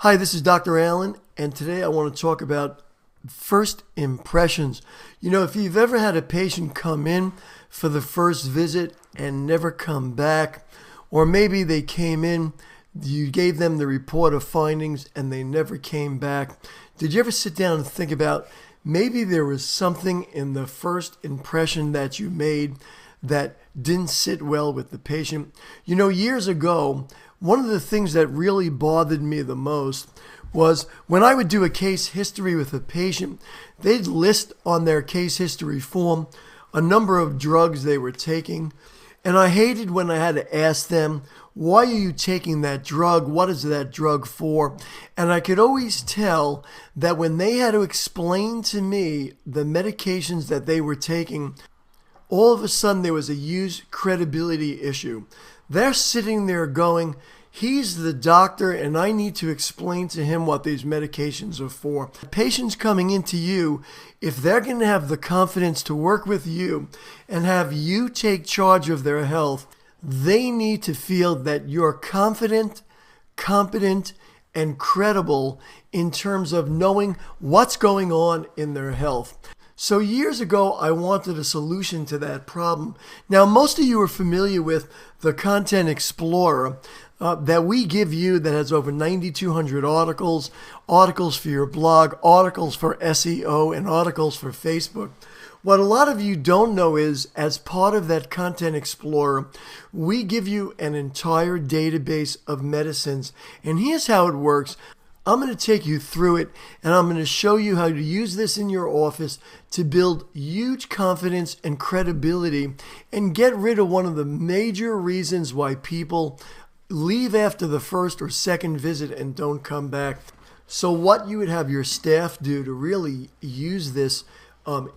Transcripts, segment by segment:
Hi, this is Dr. Allen, and today I want to talk about first impressions. If you've ever had a patient come in for the first visit and never come back, or maybe they came in, you gave them the report of findings and they never came back, did you ever sit down and think about maybe there was something in the first impression that you made that didn't sit well with the patient? Years ago, one of the things that really bothered me the most was when I would do a case history with a patient, they'd list on their case history form a number of drugs they were taking. And I hated when I had to ask them, why are you taking that drug? What is that drug for? And I could always tell that when they had to explain to me the medications that they were taking, all of a sudden there was a huge credibility issue. They're sitting there going, he's the doctor and I need to explain to him what these medications are for. Patients coming into you, if they're going to have the confidence to work with you and have you take charge of their health, they need to feel that you're confident, competent, and credible in terms of knowing what's going on in their health. So years ago, I wanted a solution to that problem. Now, most of you are familiar with the Content Explorer that we give you that has over 9,200 articles for your blog, articles for SEO, and articles for Facebook. What a lot of you don't know is, as part of that Content Explorer, we give you an entire database of medicines. And here's how it works. I'm going to take you through it, and I'm going to show you how to use this in your office to build huge confidence and credibility and get rid of one of the major reasons why people leave after the first or second visit and don't come back. So what you would have your staff do to really use this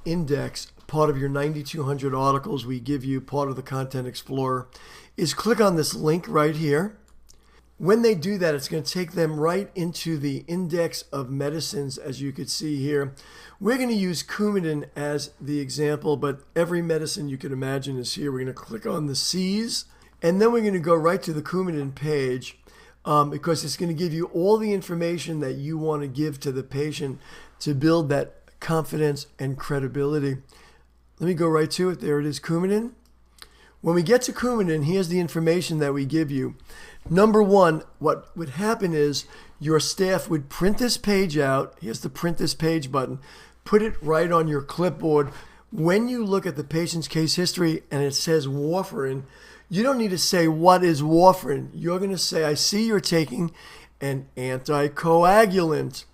index, part of your 9,200 articles we give you, part of the Content Explorer, is click on this link right here. When they do that, it's going to take them right into the index of medicines, as you could see here. We're going to use Coumadin as the example, but every medicine you can imagine is here. We're going to click on the C's, and then we're going to go right to the Coumadin page because it's going to give you all the information that you want to give to the patient to build that confidence and credibility. Let me go right to it. There it is, Coumadin. When we get to Coumadin, here's the information that we give you. Number one, what would happen is your staff would print this page out. Here's the print this page button. Put it right on your clipboard. When you look at the patient's case history and it says warfarin, you don't need to say, what is warfarin? You're going to say, I see you're taking an anticoagulant.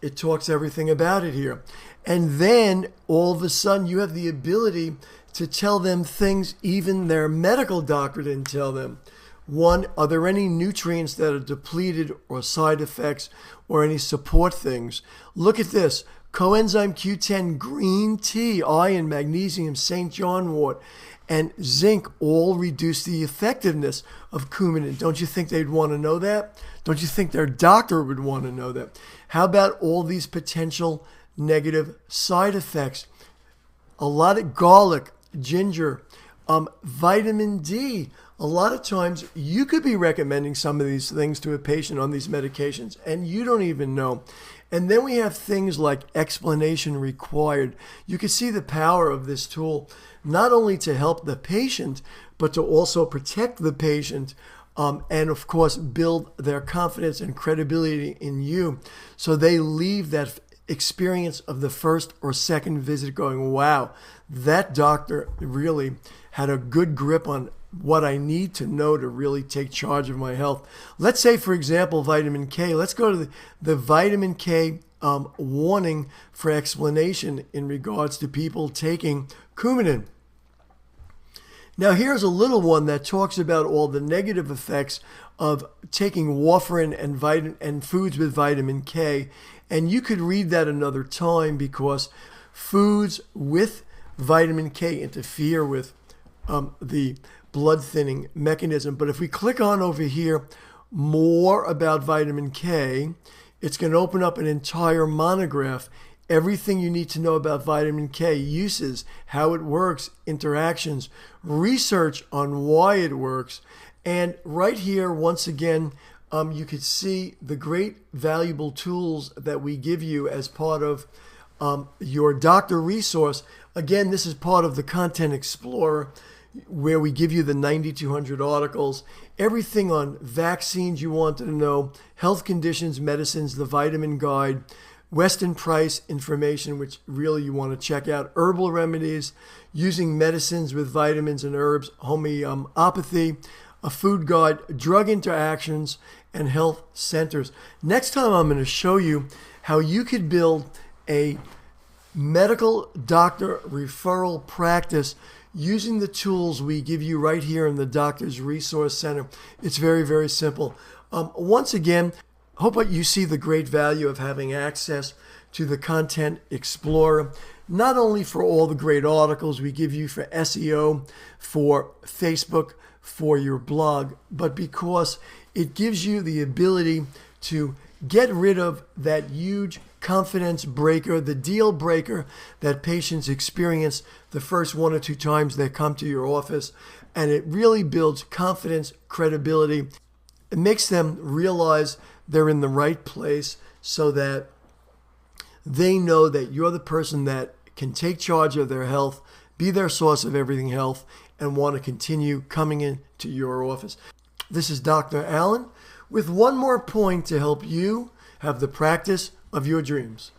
It talks everything about it here. And then all of a sudden you have the ability to tell them things even their medical doctor didn't tell them. One, are there any nutrients that are depleted or side effects or any support things? Look at this. Coenzyme Q10 green tea, iron, magnesium, St. John wort, and zinc all reduce the effectiveness of Coumadin. Don't you think they'd want to know that? Don't you think their doctor would want to know that? How about all these potential negative side effects? A lot of garlic, ginger, vitamin D. A lot of times you could be recommending some of these things to a patient on these medications and you don't even know. And then we have things like explanation required. You can see the power of this tool, not only to help the patient, but to also protect the patient and of course build their confidence and credibility in you. So they leave that experience of the first or second visit going, wow, that doctor really had a good grip on what I need to know to really take charge of my health. Let's say, for example, vitamin K. Let's go to the vitamin K warning for explanation in regards to people taking Coumadin. Now, here's a little one that talks about all the negative effects of taking warfarin and foods with vitamin K. And you could read that another time because foods with vitamin K interfere with the blood thinning mechanism. But if we click on over here, more about vitamin K, it's going to open up an entire monograph. Everything you need to know about vitamin K, uses, how it works, interactions, research on why it works. And right here, once again, you could see the great valuable tools that we give you as part of your doctor resource. Again, this is part of the Content Explorer, where we give you the 9,200 articles, everything on vaccines you wanted to know, health conditions, medicines, the vitamin guide, Western price information, which really you want to check out, herbal remedies, using medicines with vitamins and herbs, homeopathy, a food guide, drug interactions, and health centers. Next time I'm going to show you how you could build a medical doctor referral practice using the tools we give you right here in the Doctor's Resource Center. It's very, very simple. Once again, hope that you see the great value of having access to the Content Explorer, not only for all the great articles we give you for SEO, for Facebook, for your blog, but because it gives you the ability to get rid of that huge confidence breaker, the deal breaker that patients experience the first 1 or 2 times they come to your office. And it really builds confidence, credibility. It makes them realize they're in the right place so that they know that you're the person that can take charge of their health, be their source of everything health, and want to continue coming into your office. This is Dr. Allen with one more point to help you have the practice of your dreams.